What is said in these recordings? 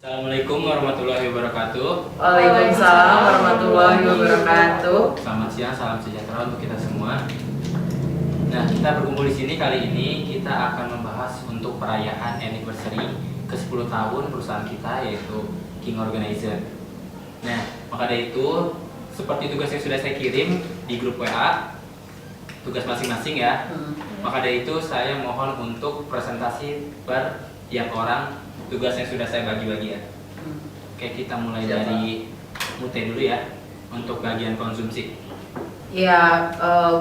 Assalamualaikum warahmatullahi wabarakatuh. Waalaikumsalam warahmatullahi wabarakatuh. Selamat siang, salam sejahtera untuk kita semua. Nah, kita berkumpul di sini kali ini kita akan membahas untuk perayaan anniversary ke-10 tahun perusahaan kita, yaitu King Organizer. Nah, maka dari itu seperti tugas yang sudah saya kirim di grup WA, tugas masing-masing ya. Maka dari itu saya mohon untuk presentasi per tiap orang tugas yang sudah saya bagi-bagi ya. Oke, kita mulai dari Mute dulu ya untuk bagian konsumsi. Ya,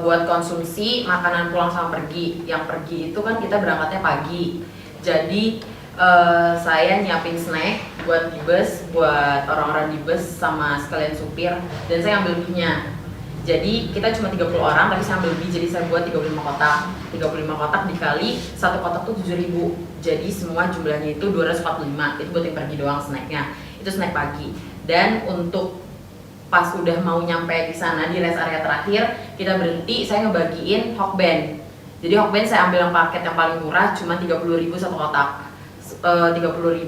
buat konsumsi makanan pulang sama pergi. Yang pergi itu kan kita berangkatnya pagi. Jadi saya nyiapin snack buat di bus, buat orang-orang di bus sama sekalian supir, dan saya ambil lebihnya. Jadi kita cuma 30 orang tapi saya ambil lebih, jadi saya buat 35 kotak. 35 kotak dikali satu kotak tuh 7.000. Jadi semua jumlahnya itu 245. Itu buat yang pergi doang snacknya. Itu snack pagi. Dan untuk pas udah mau nyampe di sana di rest area terakhir, kita berhenti, saya ngebagiin Hokben. Jadi Hokben saya ambil yang paket yang paling murah, cuma 30.000 satu kotak. 30.000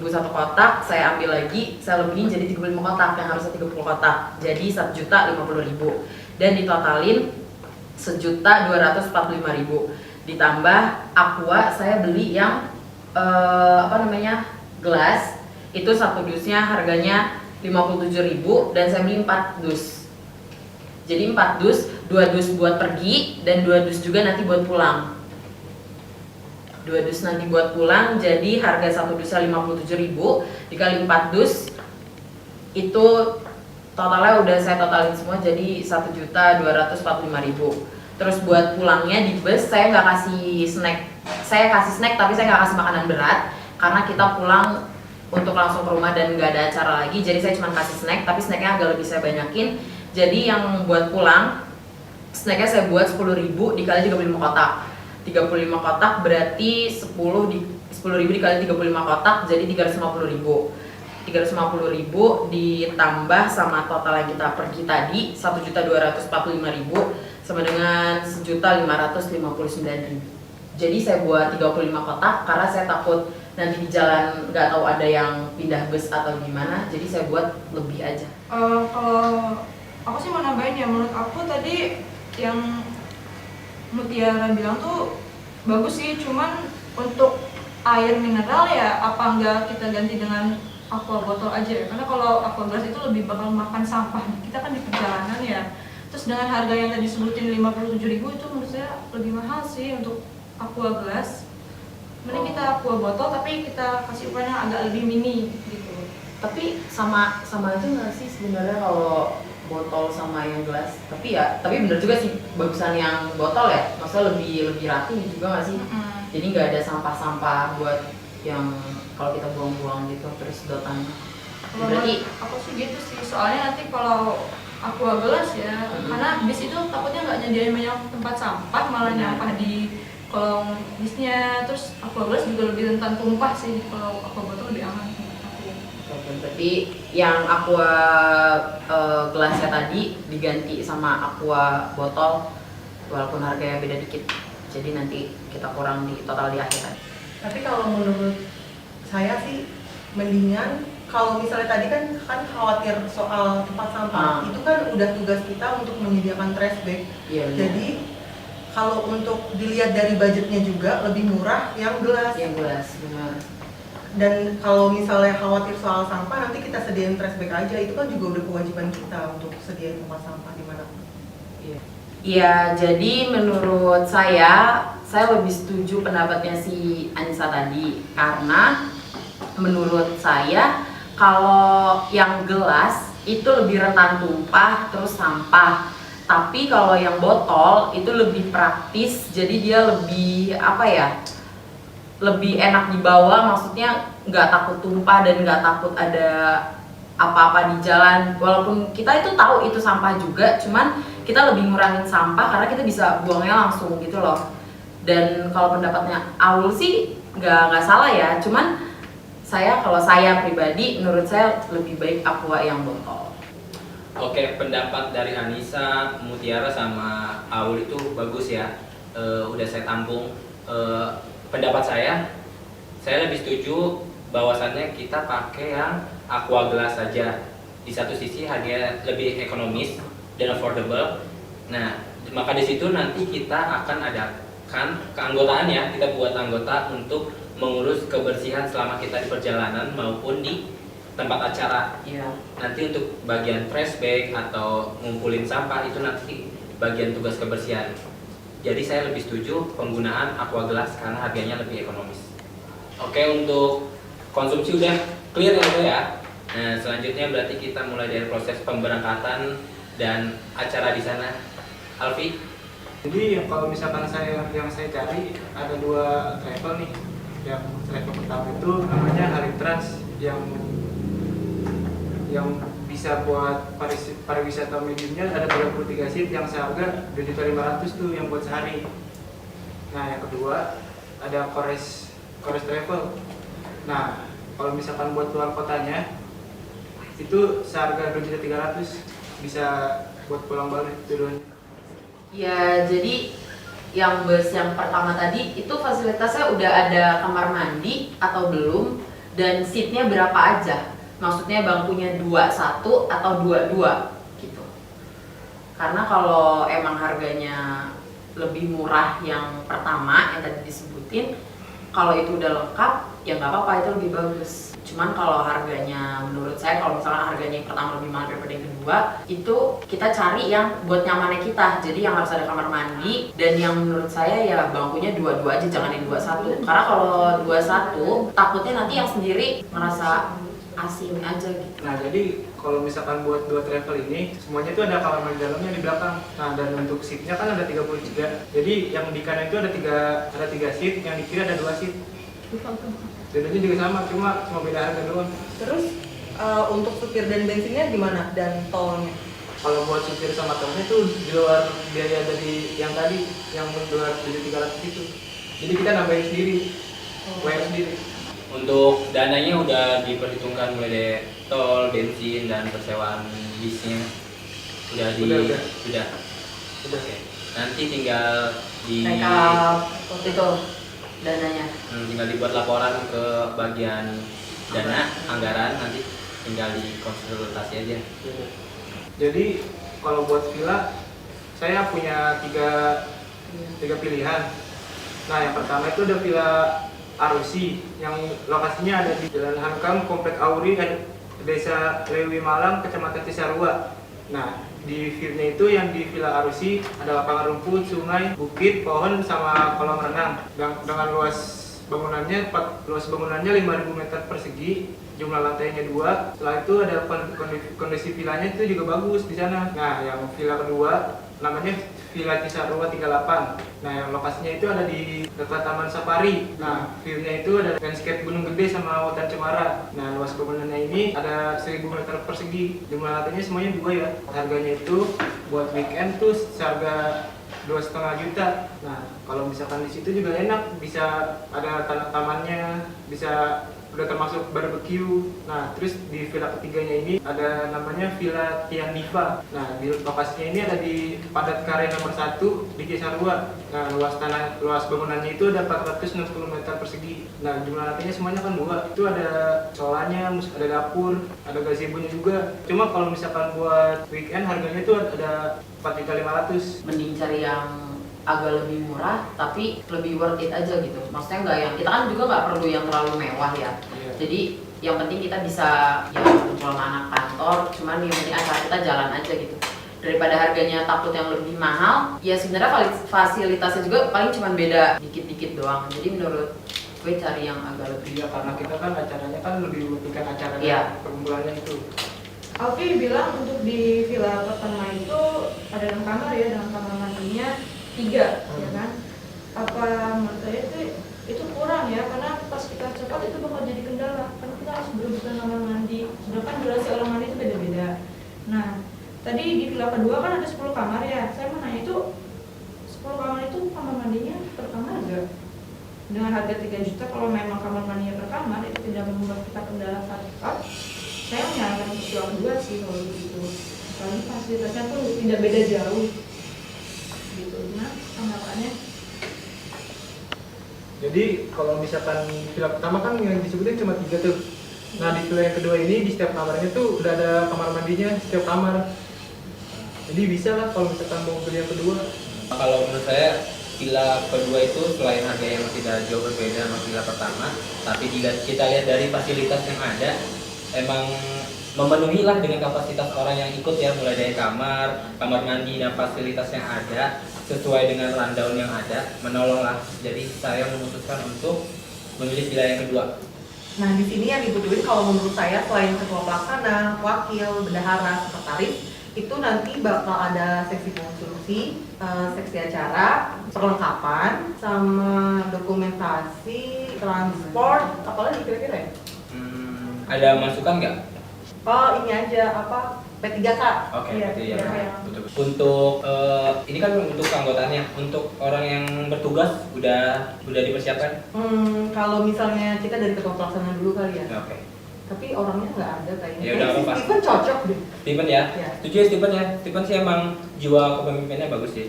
satu kotak, saya ambil lagi, saya lebihin jadi 35 kotak yang harusnya 30 kotak. Jadi 1.050.000. Dan ditotalin 1.245.000. Ditambah aqua, saya beli yang gelas. Itu satu dusnya harganya 57.000 dan saya beli 4 dus. Jadi 4 dus, 2 dus buat pergi dan 2 dus juga nanti buat pulang. 2 dus nanti buat pulang, jadi harga satu dusnya 57.000 dikali 4 dus itu totalnya udah saya totalin semua jadi 1.245.000. Terus buat pulangnya di bus saya nggak kasih snack. Saya kasih snack tapi saya nggak kasih makanan berat karena kita pulang untuk langsung ke rumah dan nggak ada acara lagi. Jadi saya cuma kasih snack, tapi snacknya agak lebih saya banyakin. Jadi yang buat pulang snacknya saya buat 10.000 dikali 35 kotak. 35 kotak berarti 10.000 dikali 35 kotak jadi 350.000. 350.000 ditambah sama total yang kita pergi tadi 1.245.000 sama dengan 1.559.000. Jadi saya buat 35 kotak karena saya takut nanti di jalan nggak tahu ada yang pindah bus atau gimana, jadi saya buat lebih aja. Kalau aku sih mau nambahin ya, menurut aku tadi yang Mutiara bilang tuh bagus sih, cuman untuk air mineral ya apa enggak kita ganti dengan aqua botol aja ya, karena kalau aqua gelas itu lebih bakal makan sampah, kita kan di perjalanan ya. Terus dengan harga yang tadi sebutin 57.000 itu menurut saya lebih mahal sih untuk aqua gelas. Mending kita aqua botol tapi kita kasih ukurannya agak lebih mini gitu. Tapi sama aja nggak sih sebenarnya kalau botol sama yang gelas? Tapi bener juga sih bagusan yang botol ya, maksudnya lebih rapi juga nggak sih? Jadi nggak ada sampah-sampah buat yang kalau kita buang-buang gitu terus sedotan. Berarti aku sih gitu sih, soalnya nanti kalau aqua gelas ya, karena bis itu takutnya nggak nyediain banyak tempat sampah, malah nyampah di kolong bisnya. Terus aqua gelas juga lebih rentan tumpah sih, kalau aqua botol lebih aman. Berarti yang aqua gelasnya tadi diganti sama aqua botol walaupun harganya beda dikit. Jadi nanti kita kurang di total di akhir. Tapi kalau menurut saya sih mendingan kalau misalnya tadi kan khawatir soal tempat sampah, itu kan udah tugas kita untuk menyediakan trash bag. Iya, jadi kalau untuk dilihat dari budgetnya juga lebih murah yang gelas. Yang gelas, benar. Dan kalau misalnya khawatir soal sampah, nanti kita sediain trash bag aja. Itu kan juga udah kewajiban kita untuk sediain tempat sampah dimanapun. Iya, jadi menurut saya lebih setuju pendapatnya si Anissa tadi, karena menurut saya kalau yang gelas itu lebih rentan tumpah terus sampah, tapi kalau yang botol itu lebih praktis, jadi dia lebih lebih enak dibawa, maksudnya nggak takut tumpah dan nggak takut ada apa-apa di jalan. Walaupun kita itu tahu itu sampah juga, cuman kita lebih ngurangin sampah karena kita bisa buangnya langsung gitu loh. Dan kalau pendapatnya Aul sih nggak salah ya, cuman kalau saya pribadi menurut saya lebih baik aqua yang botol. Oke, pendapat dari Anissa, Mutiara sama Aul itu bagus ya. Udah saya tampung. Pendapat saya lebih setuju bahwasannya kita pakai yang aqua glass saja. Di satu sisi harganya lebih ekonomis dan affordable. Nah, maka di situ nanti kita akan adakan keanggotaan ya, kita buat anggota untuk mengurus kebersihan selama kita di perjalanan maupun di tempat acara. Iya. Nanti untuk bagian trash bag atau ngumpulin sampah itu nanti bagian tugas kebersihan. Jadi saya lebih setuju penggunaan aqua glass karena harganya lebih ekonomis. Oke, untuk konsumsi udah clear ya. Nah, selanjutnya berarti kita mulai dari proses pemberangkatan dan acara di sana. Alfi? Jadi kalau misalkan yang saya cari ada 2 travel nih. Yang travel pertama itu namanya Hari Trans yang bisa buat pariwisata mediumnya ada 33 seat yang seharga 2.500.000 tuh yang buat sehari. Nah, yang kedua ada Kores Travel. Nah, kalau misalkan buat luar kotanya itu seharga 2.300.000 bisa buat pulang balik tujuannya. Ya, jadi yang bus yang pertama tadi itu fasilitasnya udah ada kamar mandi atau belum, dan seatnya berapa aja? Maksudnya bangkunya 21 atau 22 gitu. Karena kalau emang harganya lebih murah yang pertama yang tadi disebutin, kalau itu udah lengkap ya nggak apa-apa, itu lebih bagus. Cuman kalau harganya, menurut saya kalau misalnya harganya yang pertama lebih mahal daripada yang kedua, itu kita cari yang buat nyamannya kita. Jadi yang harus ada kamar mandi, dan yang menurut saya ya bangkunya 22 aja, jangan yang 21. Karena kalau 21 takutnya nanti yang sendiri merasa asing aja gitu. Nah, jadi kalau misalkan buat 2 travel ini semuanya itu ada kamar mandi dalamnya di belakang. Nah, dan untuk seatnya kan ada 33. Jadi yang di kanan itu ada 3 seat, yang di kiri ada 2 seat. Jadinya juga sama, cuma beda harga doang. Terus untuk supir dan bensinnya gimana, dan tolnya? Kalau buat supir sama tolnya itu di luar biaya dari yang tadi, yang menjual 7.300 itu. Jadi kita nambahin sendiri, bayar sendiri. Untuk dananya udah diperhitungkan mulai dari tol, bensin, dan persewaan bisnya. Udah. Oke. Nanti tinggal di Rekap itu dananya. tinggal dibuat laporan ke bagian dana anggaran, nanti tinggal dikonsultasi aja. Jadi kalau buat villa saya punya tiga pilihan. Nah, yang pertama itu ada villa Arusi yang lokasinya ada di Jalan Hankam, Komplek Auri, Desa Lewi Malang, Kecamatan Cisarua. Nah, di view-nya itu yang di Villa Arusi ada lapangan rumput, sungai, bukit, pohon, sama kolam renang. Dengan luas bangunannya 5.000 meter persegi, jumlah lantainya 2. Setelah itu ada kondisi villanya itu juga bagus di sana. Nah, yang villa kedua namanya Villa Cisarua 38. Nah, yang lokasinya itu ada di dekat Taman Safari. Nah, view-nya itu ada landscape Gunung Gede sama Hutan Cemara. Nah, luas bangunannya ini ada 1.000 meter persegi. Jumlah lantainya semuanya 2 ya. Harganya itu buat weekend tuh seharga 2,5 juta. Nah, kalau misalkan di situ juga enak, bisa ada tamannya, bisa udah termasuk barbecue. Nah, terus di villa ketiganya ini ada namanya Villa Tian Diva. Nah, di lokasinya ini ada di Padat Karya nomor 1 di Cisarua. Nah, luas bangunannya itu ada 460 meter persegi. Nah, jumlah lantainya semuanya kan 2. Itu ada solanya, ada dapur, ada gazebo-nya juga. Cuma kalau misalkan buat weekend harganya itu ada 4.500.000. Mending cari yang agak lebih murah tapi lebih worth it aja gitu. Maksudnya nggak yang kita kan juga nggak perlu yang terlalu mewah ya. Iya. Jadi yang penting kita bisa ya kumpul sama anak kantor, cuman yang penting acara kita jalan aja gitu. Daripada harganya takut yang lebih mahal, ya sebenarnya fasilitasnya juga paling cuma beda dikit-dikit doang. Jadi menurut gue cari yang agak lebih. Iya, karena kita kan acaranya kan lebih bukan acara perkumpulannya itu. Alfi bilang untuk di villa pertama itu ada 6 kamar ya, dengan kamar mandinya 3, ya kan? Apa menurut saya itu kurang ya, karena pas kita cepat itu bakal jadi kendala, karena kita harus berebutan kamar mandi, sedangkan durasi orang mandi itu beda-beda. Nah, tadi di villa kedua kan ada 10 kamar ya, saya mau nanya itu 10 kamar itu kamar mandinya per kamar enggak? Dengan harga 3 juta, kalau memang kamar mandinya per kamar itu tidak membuat kita kendala saat cepat, saya menyarankan untuk villa kedua sih kalau begitu. Soalnya fasilitasnya tuh tidak beda jauh gitu. Nah, tanggapannya? Jadi kalau misalkan villa pertama kan yang disebutin cuma 3 tuh. Nah di villa yang kedua ini di setiap kamarnya tuh udah ada kamar mandinya setiap kamar. Jadi bisa lah kalau misalkan mau beli yang kedua. Kalau menurut saya villa kedua itu selain harga yang tidak jauh berbeda sama villa pertama, tapi jika kita lihat dari fasilitas yang ada, emang memenuhi lah dengan kapasitas orang yang ikut ya, mulai dari kamar mandi dan fasilitas yang ada sesuai dengan rundown yang ada, menolong lah. Jadi saya memutuskan untuk memilih villa yang kedua. Nah, di sini yang dibutuhin kalau menurut saya selain ketua pelaksana, wakil, bendahara, sekretaris, itu nanti bakal ada seksi konstruksi, seksi acara, perlengkapan, sama dokumentasi, transport, apalagi kira-kira ya? Ada masukan nggak? Oh, ini aja, P3K. Oke, Iya, berarti iya, ya. iya. Betul. Untuk ini kan untuk anggotanya, untuk orang yang bertugas udah dipersiapkan. Kalau misalnya kita dari ketua pelaksana dulu kali ya. Oke. Tapi orangnya nggak ada kayaknya. Ya udah, apa-apa. Steven cocok deh. Steven ya? Ya. Setuju ya Steven ya? Steven sih emang jiwa kepemimpinannya bagus sih.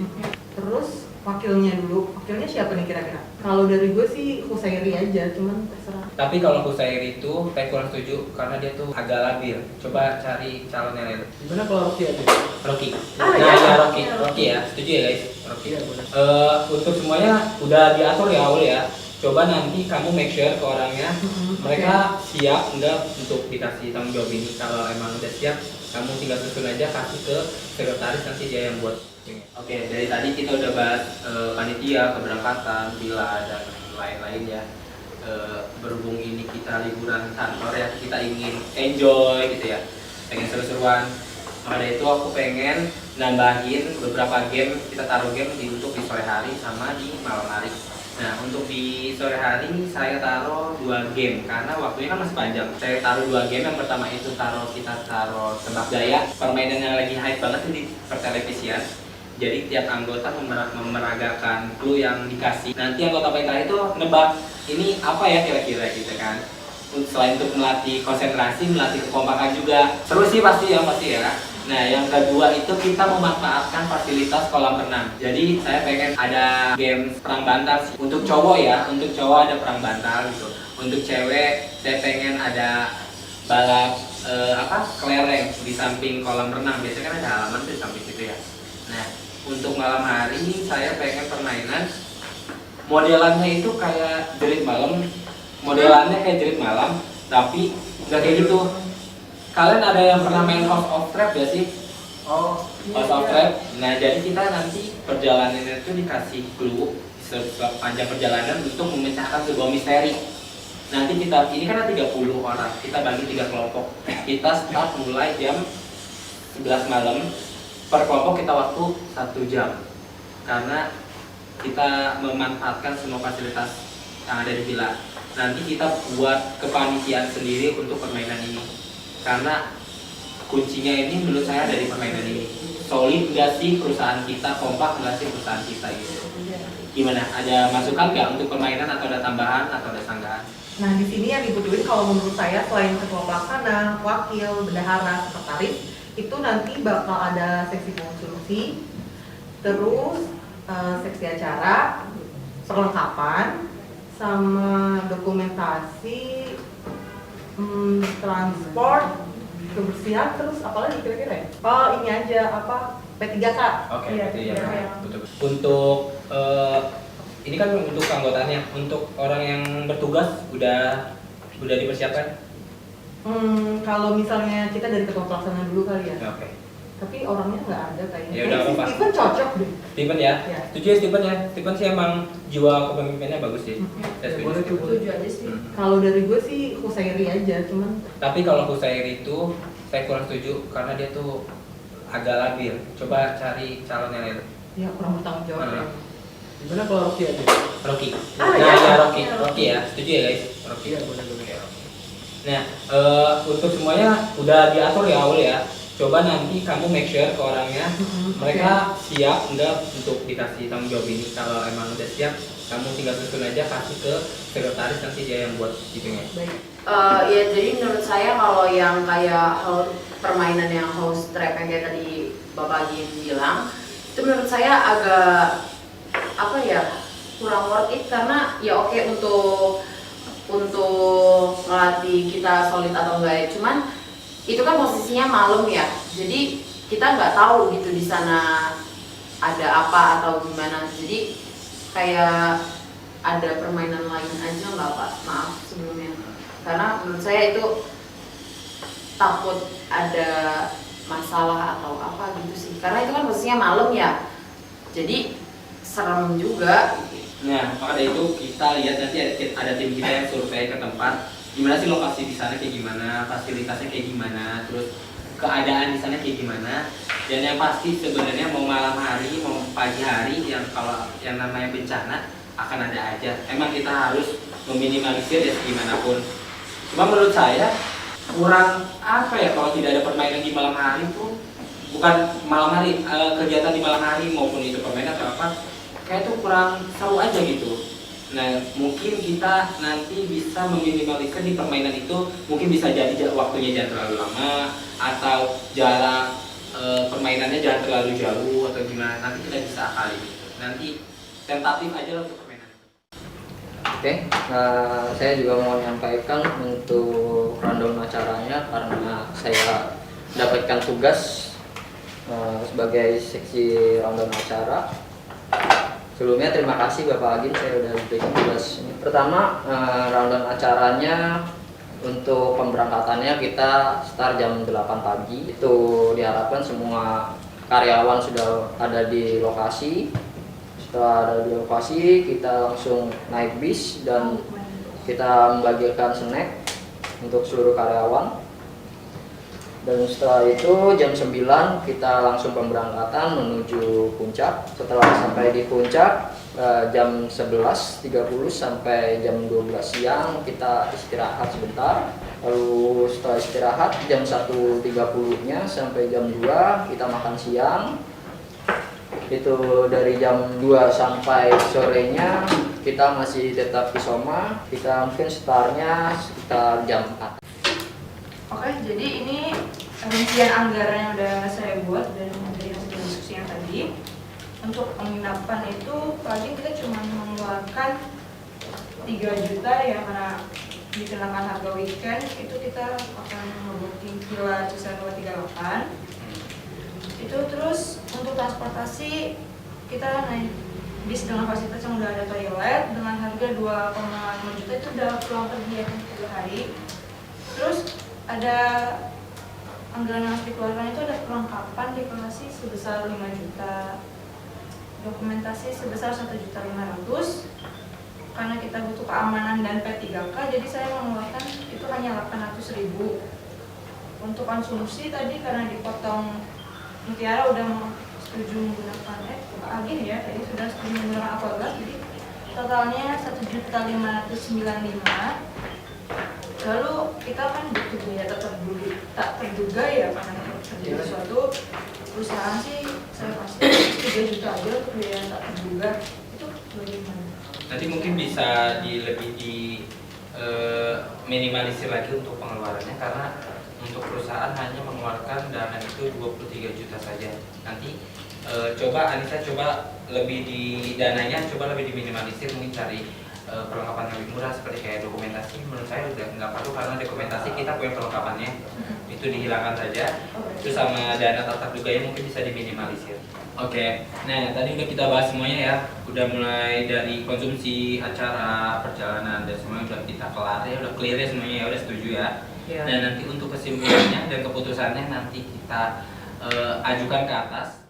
Terus wakilnya dulu. Wakilnya siapa nih kira-kira? Kalau dari gue sih Husairi aja, cuman terserah. Tapi kalau Husairi itu saya kurang setuju karena dia tuh agak labil. Coba cari calon yang lain. Gimana kalau Rocky aja? Rocky. Ah, Nah, ya. ya Rocky. Ya, Rocky ya. Setuju ya guys? Rocky. Iya, boleh. Untuk semuanya udah diatur ya Aul ya. Coba nanti kamu make sure ke orangnya mereka siap enggak untuk dikasih tanggung jawab ini. Kalau emang udah siap, kamu tinggal susun aja, kasih ke sekretaris, nanti dia yang buat. Oke, dari tadi kita udah bahas panitia, keberangkatan, villa dan lain-lain ya. Berhubung ini kita liburan kantor ya, kita ingin enjoy gitu ya, pengen seru-seruan. Maka dari itu aku pengen nambahin beberapa game, kita taruh game untuk di sore hari sama di malam hari. Nah, untuk di sore hari saya taruh 2 game karena waktunya kan masih panjang. Saya taruh 2 game. Yang pertama itu kita taruh tebak gaya, permainan yang lagi hype banget di pertelevisian. Jadi tiap anggota memeragakan clue yang dikasih. Nanti anggota PK itu nebak ini apa ya kira-kira gitu kan. Selain untuk melatih konsentrasi, melatih kekompakan juga. Seru sih pasti ya. Nah, yang kedua itu kita memanfaatkan fasilitas kolam renang. Jadi saya pengen ada game perang bantal sih. Untuk cowok ya, untuk cowok ada perang bantal gitu. Untuk cewek saya pengen ada balap kelereng di samping kolam renang. Biasanya kan ada halaman di samping situ ya. Nah, untuk malam hari saya pengen permainan modelannya itu kayak jerit malam. Modelannya kayak jerit malam, tapi nggak kayak gitu. Kalian ada yang pernah main House of Trap ya sih? Oh, House of Trap. Nah, jadi kita nanti perjalanan itu dikasih clue sepanjang perjalanan untuk memecahkan sebuah misteri. Nanti ini kan ada 30 orang, kita bagi 3 kelompok. Kita start mulai jam 11 malam. Per kelompok kita waktu 1 jam. Karena kita memanfaatkan semua fasilitas yang ada di villa. Nanti kita buat kepanitiaan sendiri untuk permainan ini. Karena kuncinya ini menurut saya dari permainan ini. Solid nggak sih perusahaan kita, kompak nggak sih perusahaan kita gitu. Gimana? Ada masukan nggak untuk permainan atau ada tambahan atau ada sanggahan? Nah, di sini yang dibutuhin kalau menurut saya selain ketua pelaksana, wakil, bendahara, sekretaris, itu nanti bakal ada seksi konstruksi, terus seksi acara, perlengkapan, sama dokumentasi, transport, kebersihan, terus apalagi kira-kira ya? Oh, ini aja, P3K. Oke, Iya, berarti ya. iya. Betul. Untuk ini kan untuk anggotanya, untuk orang yang bertugas udah dipersiapkan. Kalau misalnya kita dari ketua pelaksana dulu kali ya. Oke. Tapi orangnya nggak ada kayaknya. Ya udah, apa-apa. Steven cocok deh. Steven ya? Ya. Setuju ya Steven ya? Steven sih emang jiwa kepemimpinannya bagus sih. Saya setuju. boleh tuh. Setuju aja sih. Kalau dari gue sih Husairi aja, cuman Tapi kalau Husairi itu saya kurang setuju karena dia tuh agak labil. Coba cari calon yang lain. ya kurang bertanggung jawab ya. Gimana kalau Rocky aja? Rocky. Ah, Nah, ya. ya Rocky. Ya, Rocky ya. Setuju ya guys? Rocky. Iya, boleh. Nah, untuk semuanya udah diatur ya Aul ya. Coba nanti kamu make sure ke orangnya mereka siap enggak untuk dikasih tanggung jawab ini. Kalau emang udah siap, kamu tinggal susun aja, kasih ke sekretaris, nanti dia yang buat hitungnya. Baik. Ya jadi menurut saya kalau yang kayak permainan yang house trap yang kayak tadi Bapak Gin bilang, itu menurut saya agak apa ya, kurang worth it karena ya oke untuk melatih kita solid atau enggak ya, cuman itu kan posisinya malam ya, jadi kita nggak tahu gitu di sana ada apa atau gimana, jadi kayak ada permainan lain aja nggak Pak, maaf sebelumnya, karena menurut saya itu takut ada masalah atau apa gitu sih, karena itu kan posisinya malam ya, jadi serem juga. Nah, maka dari itu kita lihat nanti ada tim kita yang survei ke tempat gimana sih lokasi di sana kayak gimana, fasilitasnya kayak gimana, terus keadaan di sana kayak gimana. Dan yang pasti sebenarnya mau malam hari, mau pagi hari, yang kalau yang namanya bencana akan ada aja. Emang kita harus meminimalisir ya segimanapun. Cuma menurut saya kurang apa ya kalau tidak ada permainan di malam hari tuh, bukan malam hari, kegiatan di malam hari maupun itu permainan atau apa, kayak tuh kurang seru aja gitu. Nah, mungkin kita nanti bisa meminimalisir di permainan itu, mungkin bisa jadi waktunya jangan terlalu lama atau jarak permainannya jangan terlalu jauh atau gimana, nanti kita bisa akali gitu. Nanti tentatif aja lah untuk permainan itu. Oke, saya juga mau menyampaikan untuk rundown acaranya karena saya mendapatkan tugas sebagai seksi rundown acara. Sebelumnya terima kasih Bapak Agin, saya sudah diberikan tugas ini. Pertama, rundown acaranya untuk pemberangkatannya kita start jam 8 pagi. Itu diharapkan semua karyawan sudah ada di lokasi. Setelah ada di lokasi, kita langsung naik bis dan kita membagikan snack untuk seluruh karyawan. Dan setelah itu jam 9 kita langsung pemberangkatan menuju puncak. Setelah sampai di puncak jam 11.30 sampai jam 12 siang kita istirahat sebentar. Lalu setelah istirahat jam 1.30-nya sampai jam 2 kita makan siang. Itu dari jam 2 sampai sorenya kita masih tetap di Soma. Kita mungkin startnya sekitar jam 4. Oke, jadi ini rincian anggaran yang udah saya buat dan dari hasil diskusi yang tadi. Untuk penginapan itu paling kita cuma mengeluarkan 3 juta ya, karena dikenakan harga weekend itu kita akan nge-booking Villa Cisarua 238. Itu terus untuk transportasi kita naik bis dengan fasilitas yang udah ada toilet dengan harga 2,5 juta, itu udah pulang pergi ya 3 hari. Terus ada anggaran yang harus dikeluarkan itu ada perlengkapan dekorasi sebesar 5 juta, dokumentasi sebesar 1.500.000. Karena kita butuh keamanan dan P3K, jadi saya mengeluarkan itu hanya 800.000. Untuk konsumsi tadi karena dipotong Mutiara udah mau setuju menggunakan Pak Agin ya, tadi sudah setuju menggunakan Aquagas, jadi totalnya 1.595.000. Lalu kita kan butuh biaya tak terduga ya, karena terjadi suatu perusahaan sih saya pasti 3 juta aja untuk biaya tak terduga. Itu bagaimana? Nanti mungkin bisa lebih di minimalisir lagi untuk pengeluarannya, karena untuk perusahaan hanya mengeluarkan dana itu 23 juta saja. Nanti coba Anissa lebih di dananya lebih diminimalisir, mungkin cari perlengkapan yang lebih murah seperti kayak dokumentasi. Menurut saya udah nggak perlu karena dokumentasi kita punya perlengkapannya, itu dihilangkan saja. Itu sama dana tak terduganya mungkin bisa diminimalisir. Oke, nah tadi udah kita bahas semuanya ya, udah mulai dari konsumsi, acara, perjalanan dan semuanya udah kita kelar ya, udah clear ya semuanya ya, udah setuju ya. Dan nanti untuk kesimpulannya dan keputusannya nanti kita ajukan ke atas.